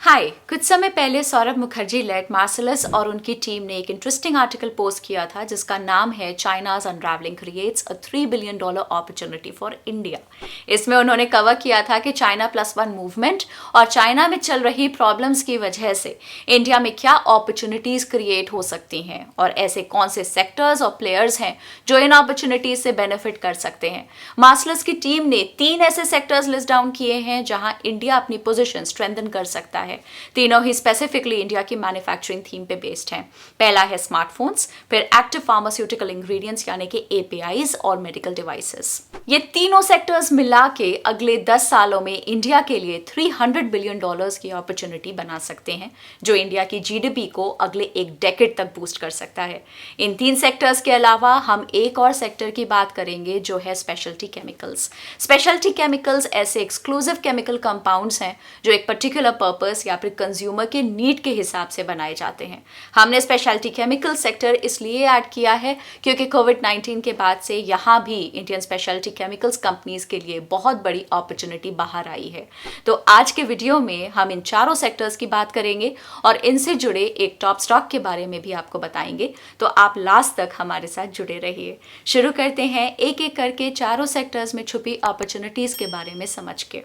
हाय, कुछ समय पहले सौरभ मुखर्जी लेड मार्सलस और उनकी टीम ने एक इंटरेस्टिंग आर्टिकल पोस्ट किया था जिसका नाम है China's अनरावलिंग creates a $3 billion opportunity for India. इसमें उन्होंने कवर किया था कि चाइना +1 मूवमेंट और चाइना में चल रही प्रॉब्लम्स की वजह से इंडिया में क्या अपॉर्चुनिटीज क्रिएट हो सकती हैं और ऐसे कौन से सेक्टर्स और प्लेयर्स हैं जो इन अपॉर्चुनिटीज से बेनिफिट कर सकते हैं। मार्सलस की टीम ने 3 ऐसे सेक्टर्स लिस्ट डाउन किए हैं जहां इंडिया अपनी पोजीशन स्ट्रेंथन कर सकता है। तीनों ही स्पेसिफिकली इंडिया की मैन्युफैक्चरिंग थीम पे बेस्ड हैं। पहला है स्मार्टफोन्स, फिर एक्टिव फार्मास्यूटिकल इंग्रेडिएंट्स यानी कि एपीआईज और मेडिकल डिवाइसेस। ये तीनों सेक्टर्स मिला के अगले 10 सालों में इंडिया के लिए $300 बिलियन की अपॉर्चुनिटी बना सकते हैं जो इंडिया की जीडीपी को अगले एक डेकेड तक बूस्ट कर सकता है। इन 3 सेक्टर्स के अलावा हम एक और सेक्टर की बात करेंगे जो है स्पेशलिटी केमिकल्स। स्पेशलिटी केमिकल्स ऐसे एक्सक्लूसिव केमिकल कंपाउंड्स हैं जो एक पर्टिकुलर पर्पस या फिर कंज्यूमर के नीड के हिसाब से बनाए जाते हैं। हमने स्पेशलिटी केमिकल सेक्टर इसलिए ऐड किया है क्योंकि कोविड-19 के बाद से यहाँ भी इंडियन स्पेशलिटी केमिकल्स कंपनीज के लिए बहुत बड़ी अपॉर्चुनिटी बाहर आई है। तो आज के वीडियो में हम इन चारों सेक्टर्स की बात करेंगे और इनसे जुड़े एक टॉप स्टॉक के बारे में भी आपको बताएंगे, तो आप लास्ट तक हमारे साथ जुड़े रहिए। शुरू करते हैं एक एक करके चारों सेक्टर्स में छुपी अपॉर्चुनिटीज के बारे में समझ के।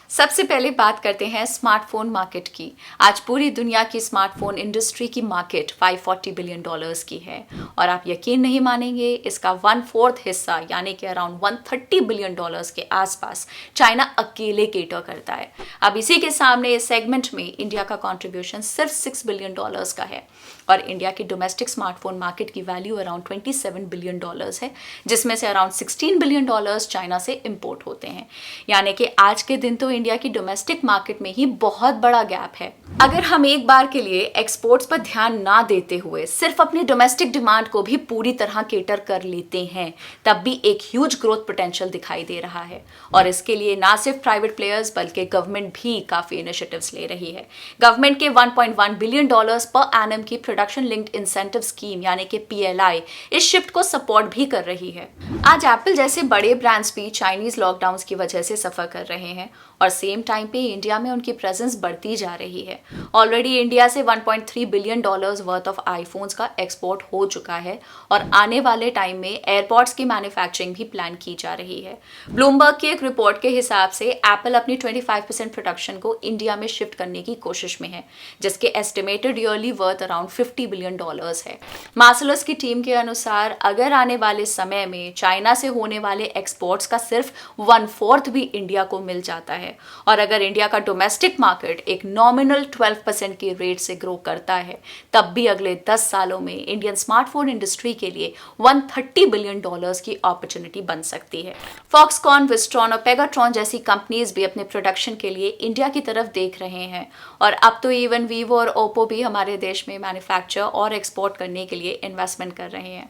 सबसे पहले बात करते हैं स्मार्टफोन मार्केट की। आज पूरी दुनिया की स्मार्टफोन इंडस्ट्री की मार्केट $540 बिलियन की है और आप यकीन नहीं मानेंगे, इसका 1/4 हिस्सा यानी कि अराउंड $130 बिलियन के आसपास चाइना अकेले केटर करता है। अब इसी के सामने इस सेगमेंट में इंडिया का कंट्रीब्यूशन सिर्फ $6 बिलियन का है और इंडिया की डोमेस्टिक स्मार्टफोन मार्केट की वैल्यू अराउंड $27 बिलियन है, जिसमें से अराउंड $16 बिलियन चाइना से इंपोर्ट होते हैं। यानी कि आज के दिन तो इंडिया की डोमेस्टिक मार्केट में ही बहुत बड़ा गैप है। अगर हम एक बार के लिए एक्सपोर्ट्स पर ध्यान ना देते हुए सिर्फ अपनी डोमेस्टिक डिमांड को भी पूरी तरह केटर कर लेते हैं, तब भी एक ह्यूज ग्रोथ पोटेंशियल दिखाई दे रहा है और इसके लिए ना सिर्फ प्राइवेट प्लेयर्स बल्कि गवर्नमेंट भी काफी इनिशिएटिव्स ले रही है। गवर्नमेंट के $1.1 बिलियन पर एनम की प्रोडक्शन लिंक्ड इंसेंटिव स्कीम यानी कि पीएलआई इस शिफ्ट को सपोर्ट भी कर रही है। आज एप्पल जैसे बड़े ब्रांड्स भी चाइनीज लॉकडाउन की वजह से सफर कर रहे हैं और सेम टाइम पे इंडिया में उनकी प्रेजेंस बढ़ती जा रही है। ऑलरेडी इंडिया से $1.3 बिलियन वर्थ ऑफ आईफोन्स का एक्सपोर्ट हो चुका है और आने वाले टाइम में एयरपॉड्स की मैन्युफैक्चरिंग भी प्लान की जा रही है। ब्लूमबर्ग की एक रिपोर्ट के हिसाब से एप्पल अपनी 25% प्रोडक्शन को इंडिया में शिफ्ट करने की कोशिश में है, जिसके estimated yearly worth around $50 billion है। मार्सलस की टीम के अनुसार अगर आने वाले समय में चाइना से होने वाले एक्सपोर्ट्स का सिर्फ 1/4 भी इंडिया को मिल जाता है और अगर इंडिया का डोमेस्टिक मार्केट एक नॉमिनल 12% के रेट से ग्रो करता है, तब भी अगले 10 सालों में इंडियन स्मार्टफोन इंडस्ट्री के लिए $130 बिलियन की अपॉर्चुनिटी बन सकती है। फॉक्सकॉन, विस्ट्रॉन और पेगाट्रॉन जैसी कंपनीज भी अपने प्रोडक्शन के लिए इंडिया की तरफ देख रहे हैं और अब तो इवन वीवो और ओप्पो भी हमारे देश में मैन्युफैक्चर और एक्सपोर्ट करने के लिए इन्वेस्टमेंट कर रहे हैं।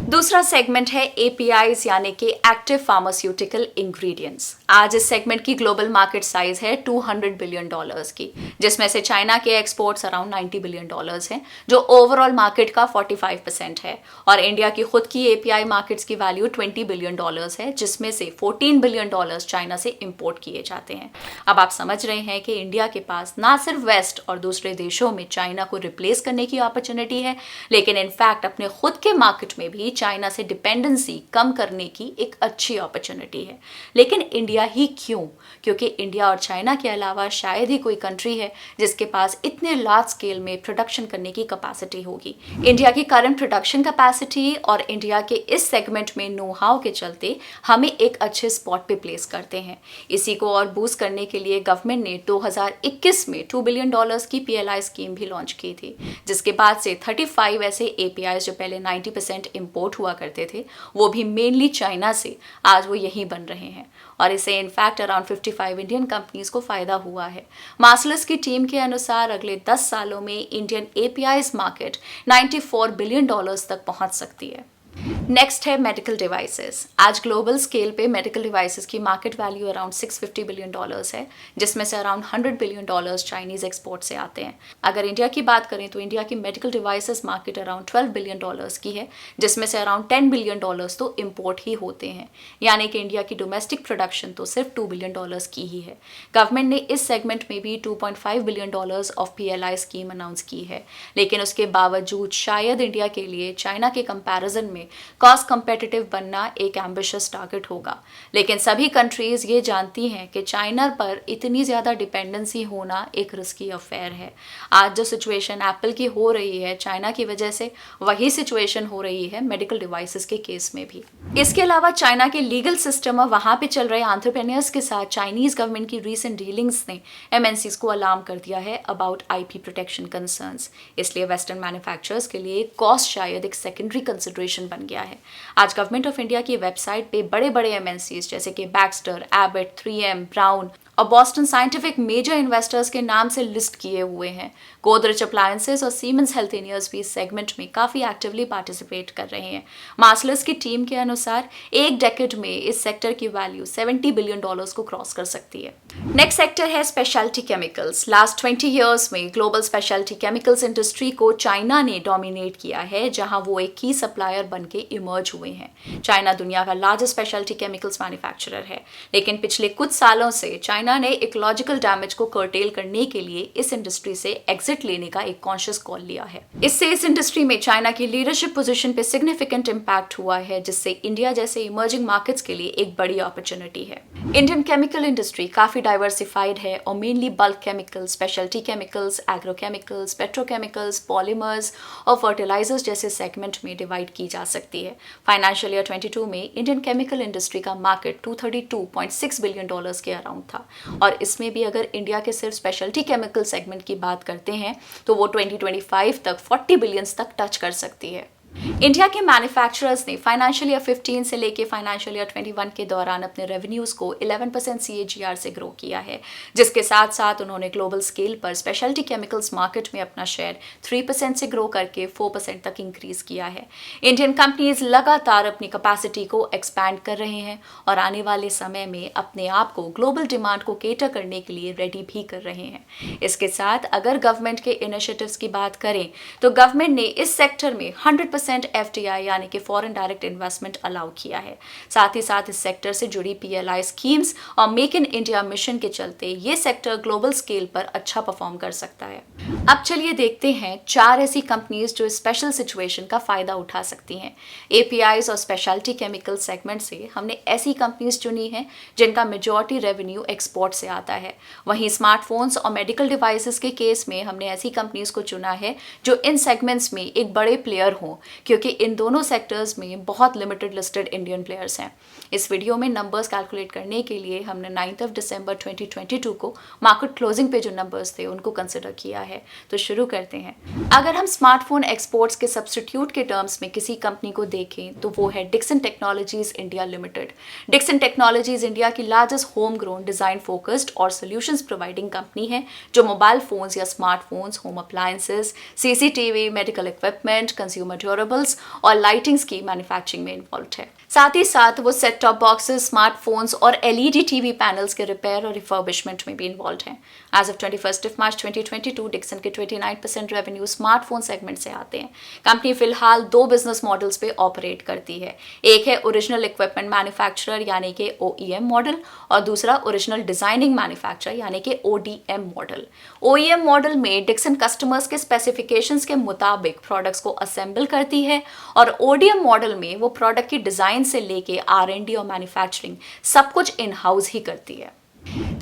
दूसरा सेगमेंट है एपीआईज यानी कि एक्टिव फार्मास्यूटिकल इंग्रेडिएंट्स। आज इस सेगमेंट की ग्लोबल मार्केट साइज है $200 बिलियन की, जिसमें से चाइना के एक्सपोर्ट्स अराउंड $90 बिलियन हैं जो ओवरऑल मार्केट का 45% है और इंडिया की खुद की एपीआई मार्केट्स की वैल्यू $20 बिलियन है, जिसमें से $14 बिलियन चाइना से इंपोर्ट किए जाते हैं। अब आप समझ रहे हैं कि इंडिया के पास ना सिर्फ वेस्ट और दूसरे देशों में चाइना को रिप्लेस करने की अपॉर्चुनिटी है, लेकिन इनफैक्ट अपने खुद के मार्केट में भी चाइना से डिपेंडेंसी कम करने की एक अच्छी अपॉर्चुनिटी है। लेकिन इंडिया ही क्यों? क्योंकि इंडिया और चाइना के अलावा शायद ही कोई कंट्री है जिसके पास इतने लार्ज स्केल में प्रोडक्शन करने की कैपेसिटी होगी। इंडिया की करंट प्रोडक्शन कैपेसिटी और इंडिया के इस सेगमेंट में नो हाउ के चलते हमें एक अच्छे स्पॉट पे प्लेस करते हैं। इसी को और बूस्ट करने के लिए गवर्नमेंट ने 2021 में $2 बिलियन की पीएलआई स्कीम भी लॉन्च की थी, जिसके बाद से 35 ऐसे एपीआई जो पहले 90% इंपोर्ट हुआ करते थे, वो भी मेनली चाइना से आज वो यहीं बन रहे हैं और इससे इनफैक्ट अराउंड 55 इंडियन कंपनीज को फायदा हुआ है। मार्सलस की टीम के अनुसार अगले 10 सालों में इंडियन एपीआईज मार्केट $94 बिलियन तक पहुंच सकती है। नेक्स्ट है मेडिकल डिवाइसेस। आज ग्लोबल स्केल पे मेडिकल डिवाइसेस की मार्केट वैल्यू अराउंड $650 बिलियन है, जिसमें से अराउंड $100 बिलियन चाइनीज एक्सपोर्ट से आते हैं। अगर इंडिया की बात करें तो इंडिया की medical devices market around $12 billion की है, जिसमें से अराउंड $10 बिलियन तो इम्पोर्ट ही होते हैं, यानी कि इंडिया की डोमेस्टिक प्रोडक्शन तो सिर्फ $2 बिलियन की ही है। गवर्नमेंट ने इस सेगमेंट में भी $2.5 billion of PLI scheme announce की है, लेकिन उसके बावजूद शायद इंडिया के लिए चाइना के कंपैरिजन में कॉस्ट कंपेटिटिव बनना एक एम्बिशियस टारगेट होगा। लेकिन सभी कंट्रीज ये जानती हैं कि चाइना पर इतनी ज़्यादा डिपेंडेंसी होना एक रिस्की अफेयर है। आज जो सिचुएशन एप्पल की हो रही है चाइना की वजह से, वही सिचुएशन हो रही है मेडिकल डिवाइसेस के केस में भी। इसके अलावा चाइना के लीगल सिस्टम और वहाँ पे चल रहे एंटरप्रेन्योर्स के साथ चाइनीज गवर्नमेंट की रीसेंट डीलिंग्स ने MNCs को अलार्म कर दिया है अबाउट IP प्रोटेक्शन कंसर्न्स। इसलिए वेस्टर्न मैन्युफैक्चरर्स के लिए कॉस्ट शायद एक सेकेंडरी कंसिडरेशन बन गया है। आज गवर्नमेंट ऑफ इंडिया की वेबसाइट पे बड़े बड़े MNCs जैसे कि बैक्स्टर, एबट, 3M, ब्राउन और बॉस्टन साइंटिफिक मेजर इन्वेस्टर्स के नाम से लिस्ट किए हुए हैं। गोदरेज अप्लायंसेस और सीमेंस हेल्थिनियर्स भी इस सेगमेंट में काफी एक्टिवली पार्टिसिपेट कर रहे हैं। मार्सलस की टीम के अनुसार एक डेकेड में इस सेक्टर की वैल्यू $70 बिलियन को क्रॉस कर सकती है। नेक्स्ट सेक्टर है स्पेशलिटी केमिकल्स। लास्ट 20 ईयर्स में ग्लोबल स्पेशलिटी केमिकल्स इंडस्ट्री को चाइना ने डोमिनेट किया है, जहां वो एक की सप्लायर बन के इमर्ज हुए हैं। चाइना दुनिया का लार्जेस्ट स्पेशलिटी केमिकल्स मैन्युफैक्चरर है, लेकिन पिछले कुछ सालों से चाइना ने इकोलॉजिकल डैमेज को कर्टेल करने के लिए इस इंडस्ट्री से एग्जिट लेने का एक कॉन्शियस कॉल लिया है। इससे इस इंडस्ट्री में चाइना की लीडरशिप पोजीशन पे सिग्निफिकेंट इंपैक्ट हुआ है, जिससे इंडिया जैसे इमर्जिंग मार्केट्स के लिए एक बड़ी अपॉर्चुनिटी है। इंडियन केमिकल इंडस्ट्री काफी डाइवर्सिफाइड है और mainly bulk chemicals, speciality chemicals, agrochemicals, petrochemicals, polymers और फर्टिलाइजर्स जैसे सेगमेंट में डिवाइड की जा सकती है। फाइनेंशियल ईयर 22 में इंडियन केमिकल इंडस्ट्री का मार्केट $232.6 बिलियन के अराउंड था, और इसमें भी अगर इंडिया के सिर्फ स्पेशलिटी केमिकल सेगमेंट की बात करते हैं तो वो 2025 तक 40 बिलियन तक टच कर सकती है। इंडिया के मैन्युफैक्चरर्स ने फाइनेंशियल ईयर 15 से लेके फाइनेंशियल ईयर 21 के दौरान अपने रेवेन्यूज को 11% CAGR से ग्रो किया है, जिसके साथ साथ उन्होंने ग्लोबल स्केल पर स्पेशलिटी केमिकल्स मार्केट में अपना शेयर 3% से ग्रो करके 4% तक इंक्रीज किया है। इंडियन कंपनीज लगातार अपनी कैपेसिटी को एक्सपैंड कर रहे हैं और आने वाले समय में अपने आप को ग्लोबल डिमांड को केटर करने के लिए रेडी भी कर रहे हैं। इसके साथ अगर गवर्नमेंट के इनिशिएटिव्स की बात करें तो गवर्नमेंट ने इस सेक्टर में 100% FDI यानी कि फॉरेन डायरेक्ट इन्वेस्टमेंट अलाउ किया है। साथ ही साथ इस सेक्टर से जुड़ी PLI स्कीम्स और मेक इन इंडिया मिशन के चलते ये सेक्टर ग्लोबल स्केल पर अच्छा परफॉर्म कर सकता है। अब चलिए देखते हैं 4 ऐसी कंपनीज जो स्पेशल सिचुएशन का फायदा उठा सकती हैं। APIs और स्पेशलिटी केमिकल सेगमेंट से हमने ऐसी कंपनीज चुनी हैं जिनका मेजॉरिटी रेवेन्यू एक्सपोर्ट से आता है। वहीं स्मार्टफोन्स और मेडिकल डिवाइसेस के केस में हमने ऐसी कंपनीज को चुना है जो इन सेगमेंट्स में एक बड़े प्लेयर हों, क्योंकि इन दोनों सेक्टर्स में बहुत लिमिटेड लिस्टेड इंडियन प्लेयर्स हैं। इस वीडियो में नंबर्स कैलकुलेट करने के लिए हमने 9 दिसंबर 2022 को मार्केट क्लोजिंग पे जो नंबर्स थे उनको कंसिडर किया है। तो शुरू करते हैं। अगर हम स्मार्टफोन एक्सपोर्ट्स के सब्स्टिट्यूट के टर्म्स में किसी कंपनी को देखें तो वो है Dixon technologies India limited. Dixon technologies India की largest home grown design focused और सोल्यूशंस प्रोवाइडिंग कंपनी है, जो मोबाइल फोन्स या smartphones, home appliances, CCTV, medical equipment, consumer durables और लाइटिंग्स की मैन्युफैक्चरिंग में इन्वॉल्व है। साथ ही साथ वो सेट टॉप बॉक्सेस, स्मार्टफोन्स और LED TV पैनल्स के रिपेयर और रिफर्बिशमेंट में भी इन्वॉल्व हैं। एज ऑफ 21 मार्च 2022 डिक्सन के 29% रेवेन्यू स्मार्टफोन सेगमेंट से आते हैं। कंपनी फिलहाल 2 बिजनेस मॉडल्स पे ऑपरेट करती है। एक है ओरिजिनल इक्विपमेंट मैन्युफैक्चरर यानी कि OEM मॉडल, और दूसरा ओरिजिनल डिजाइनिंग मैन्युफैक्चरर यानी कि ODM मॉडल। OEM मॉडल में डिक्सन कस्टमर्स के स्पेसिफिकेशंस के मुताबिक प्रोडक्ट्स को असेंबल करती है, और ODM मॉडल में वो प्रोडक्ट की डिजाइन से लेके R&D और मैन्युफैक्चरिंग सब कुछ इन हाउस ही करती है।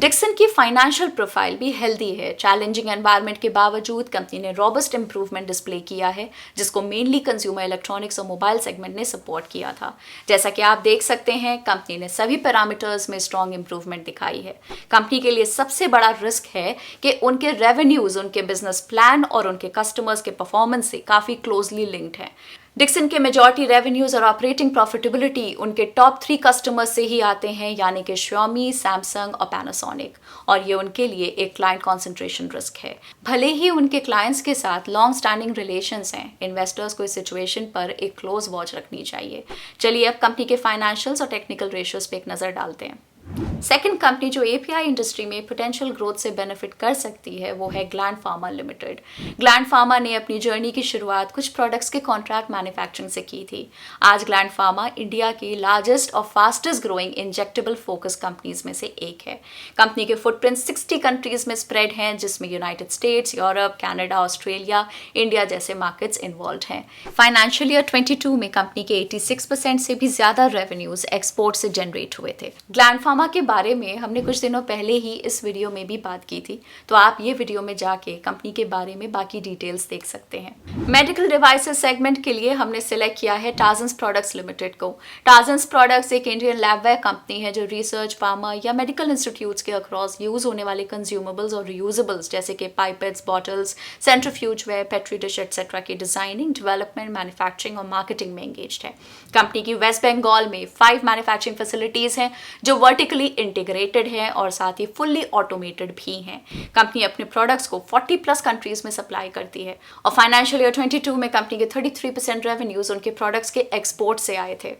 डिक्सन की फाइनेंशियल प्रोफाइल भी हेल्दी है। चैलेंजिंग एनवायरनमेंट के बावजूद कंपनी ने रॉबस्ट इंप्रूवमेंट डिस्प्ले किया है, जिसको मेनली कंज्यूमर इलेक्ट्रॉनिक्स और मोबाइल सेगमेंट ने सपोर्ट किया था। जैसा कि आप देख सकते हैं, कंपनी ने सभी पैरामीटर्स में स्ट्रॉन्ग इंप्रूवमेंट दिखाई है। कंपनी के लिए सबसे बड़ा रिस्क है कि उनके रेवेन्यूज, उनके बिजनेस प्लान और उनके कस्टमर्स के परफॉर्मेंस से काफी क्लोजली लिंक्ड है। डिक्सन के मेजॉरिटी रेवेन्यूज और ऑपरेटिंग प्रॉफिटेबिलिटी उनके टॉप 3 कस्टमर्स से ही आते हैं, यानी कि Xiaomi, सैमसंग और पैनासोनिक, और ये उनके लिए एक क्लाइंट कॉन्सेंट्रेशन रिस्क है। भले ही उनके क्लाइंट्स के साथ लॉन्ग स्टैंडिंग रिलेशंस हैं, इन्वेस्टर्स को इस सिचुएशन पर एक क्लोज वॉच रखनी चाहिए। चलिए अब कंपनी के फाइनेंशियल्स और टेक्निकल रेशियोज पे एक नज़र डालते हैं। सेकंड कंपनी जो एपीआई इंडस्ट्री में पोटेंशियल ग्रोथ से बेनिफिट कर सकती है वो है gland pharma limited. Gland pharma ने अपनी जर्नी की शुरुआत कुछ प्रोडक्ट्स के कॉन्ट्रैक्ट मैन्युफैक्चरिंग से की थी। आज ग्लैंड फार्मा इंडिया की लार्जेस्ट और fastest growing injectable focus companies में से एक है। कंपनी के फुटप्रिंट 60 कंट्रीज में स्प्रेड हैं, जिसमें United states, Europe, Canada, Australia, India जैसे मार्केट्स इन्वॉल्व हैं। फाइनेंशियल ईयर 22 में कंपनी के 86% से भी ज्यादा रेवेन्यूज एक्सपोर्ट से जनरेट हुए थे। ग्लैंड फार्मा के बारे में हमने कुछ दिनों पहले ही इस वीडियो में भी बात की थी, तो आप ये वीडियो में जाके कंपनी के बारे में बाकी डिटेल्स देख सकते हैं। मेडिकल डिवाइसेस सेगमेंट के लिए हमने सिलेक्ट किया है टाजन्स प्रोडक्ट्स लिमिटेड को। टाजन्स प्रोडक्ट्स एक इंडियन लैबवेयर कंपनी है जो रिसर्च, फार्मा या मेडिकल इंस्टीट्यूट्स के अक्रॉस यूज होने वाले कंज्यूमेबल्स और रियूजेबल्स जैसे कि pipettes, bottles, centrifuge ware, petri dish etcetera की डिजाइनिंग, डेवलपमेंट, मैन्युफैक्चरिंग और मार्केटिंग में एंगेज्ड है। कंपनी की वेस्ट बंगाल में 5 मैन्युफैक्चरिंग फैसिलिटीज हैं जो वर्टिकली इंटीग्रेटेड है और साथ ही फुल्ली ऑटोमेटेड भी हैं। कंपनी अपने प्रोडक्ट्स को 40+ कंट्रीज में सप्लाई करती है और फाइनेंशियल ईयर 22 में कंपनी के 33% रेवेन्यूज उनके प्रोडक्ट्स के एक्सपोर्ट से आए थे।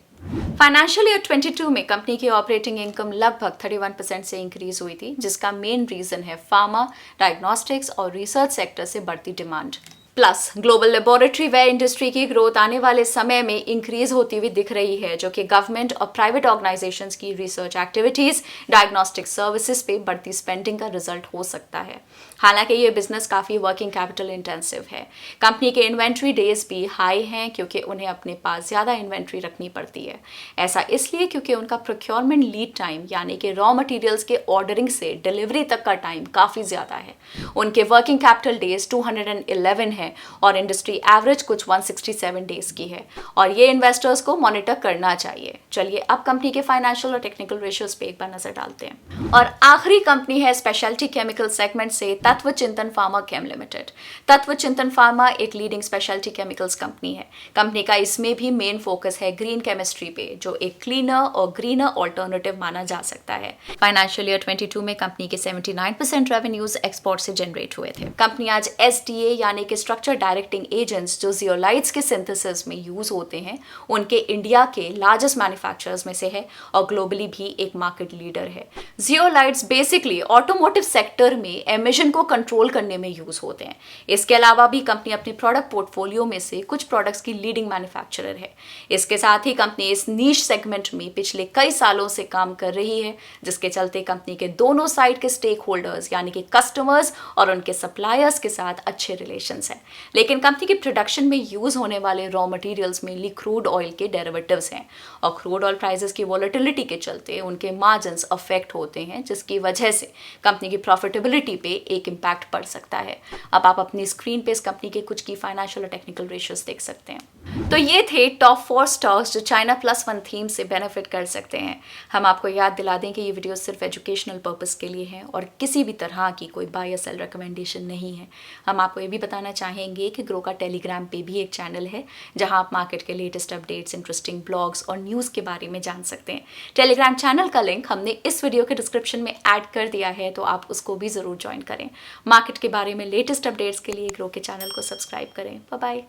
फाइनेंशियल ईयर 22 में कंपनी की ऑपरेटिंग इनकम लगभग 31% से इंक्रीज हुई थी, जिसका मेन रीजन है फार्मा, डायग्नोस्टिक्स और रिसर्च सेक्टर से बढ़ती demand. Plus global laboratory ware industry की ग्रोथ आने वाले समय में इंक्रीज होती हुई दिख रही है, जो कि गवर्नमेंट और प्राइवेट ऑर्गेनाइजेशंस की रिसर्च एक्टिविटीज, डायग्नोस्टिक सर्विसेज पे बढ़ती स्पेंडिंग का रिजल्ट हो सकता है। हालांकि ये बिजनेस काफ़ी वर्किंग कैपिटल इंटेंसिव है। कंपनी के इन्वेंट्री डेज भी हाई हैं क्योंकि उन्हें अपने पास ज़्यादा इन्वेंट्री रखनी पड़ती है। ऐसा इसलिए क्योंकि उनका प्रोक्योरमेंट लीड टाइम यानी कि रॉ मटेरियल्स के ऑर्डरिंग से डिलीवरी तक का टाइम काफ़ी ज़्यादा है। उनके वर्किंग कैपिटल डेज 211 है और इंडस्ट्री एवरेज कुछ 167 डेज की है, और ये इन्वेस्टर्स को मॉनिटर करना चाहिए। चलिए अब कंपनी के फाइनेंशियल और टेक्निकल रेशियोज पे एक बार नजर डालते हैं। और आखिरी कंपनी है स्पेशलिटी केमिकल सेगमेंट से तत्व चिंतन फार्मा केम लिमिटेड। तत्व चिंतन फार्मा एक लीडिंग स्पेशलिटी केमिकल्स कंपनी है। कंपनी का इसमें भी मेन फोकस है ग्रीन केमिस्ट्री पे, जो एक क्लीनर और ग्रीनर ऑल्टरनेटिव माना जा सकता है। फाइनेंशियल ईयर 22 में कंपनी के 79% रेवेन्यूज एक्सपोर्ट से जनरेट हुए थे। कंपनी आज एसडीए यानी कि स्ट्रक्चर डायरेक्टिंग एजेंट्स जो जियोलाइट्स के सिंथेसिस में यूज होते हैं, उनके इंडिया के लार्जेस्ट मैन्युफैक्चरर्स में से है और ग्लोबली भी एक मार्केट लीडर है। जियोलाइट्स बेसिकली ऑटोमोटिव सेक्टर में एमिशन को कंट्रोल करने में यूज होते हैं। इसके अलावा भी कंपनी अपने प्रोडक्ट पोर्टफोलियो में से कुछ प्रोडक्ट्स की लीडिंग मैन्युफैक्चरर है। इसके साथ ही कंपनी इस नीश सेगमेंट में पिछले कई सालों से काम कर रही है, जिसके चलते कंपनी के दोनों साइड के स्टेक होल्डर्स यानी कि कस्टमर्स और उनके सप्लायर्स के साथ अच्छे रिलेशंस हैं। लेकिन कंपनी की प्रोडक्शन में यूज होने वाले raw materials mainly crude oil के डेरिवेटिव्स हैं और क्रूड ऑयल प्राइसेस की वॉलेटिलिटी के चलते उनके मार्जिन्स अफेक्ट होते हैं, जिसकी वजह से कंपनी की प्रॉफिटेबिलिटी पे एक इम्पैक्ट पड़ सकता है। अब आप अपनी स्क्रीन पे इस कंपनी के कुछ की फाइनेंशियल और टेक्निकल रेशियोज देख सकते हैं। तो ये थे टॉप 4 स्टॉक्स जो चाइना +1 थीम से बेनिफिट कर सकते हैं। हम आपको याद दिला दें कि ये वीडियो सिर्फ एजुकेशनल पर्पस के लिए है और किसी भी तरह की कोई बाय या सेल रिकमेंडेशन नहीं है। हम आपको ये भी बताना चाहेंगे कि ग्रो का टेलीग्राम पे भी एक चैनल है जहां आप मार्केट के लेटेस्ट अपडेट्स, इंटरेस्टिंग ब्लॉग्स और न्यूज़ के बारे में जान सकते हैं। टेलीग्राम चैनल का लिंक हमने इस वीडियो के डिस्क्रिप्शन में ऐड कर दिया है, तो आप उसको भी ज़रूर ज्वाइन करें। मार्केट के बारे में लेटेस्ट अपडेट्स के लिए ग्रो के चैनल को सब्सक्राइब करें। Bye bye.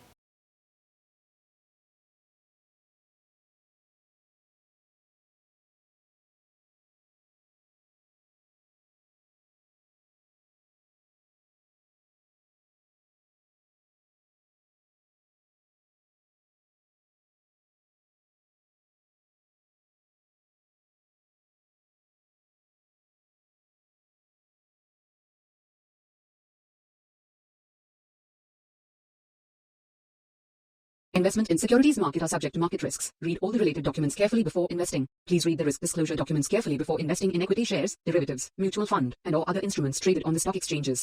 Investment in securities market are subject to market risks. Read all the related documents carefully before investing. Please read the risk disclosure documents carefully before investing in equity shares, derivatives, mutual fund, and or other instruments traded on the stock exchanges.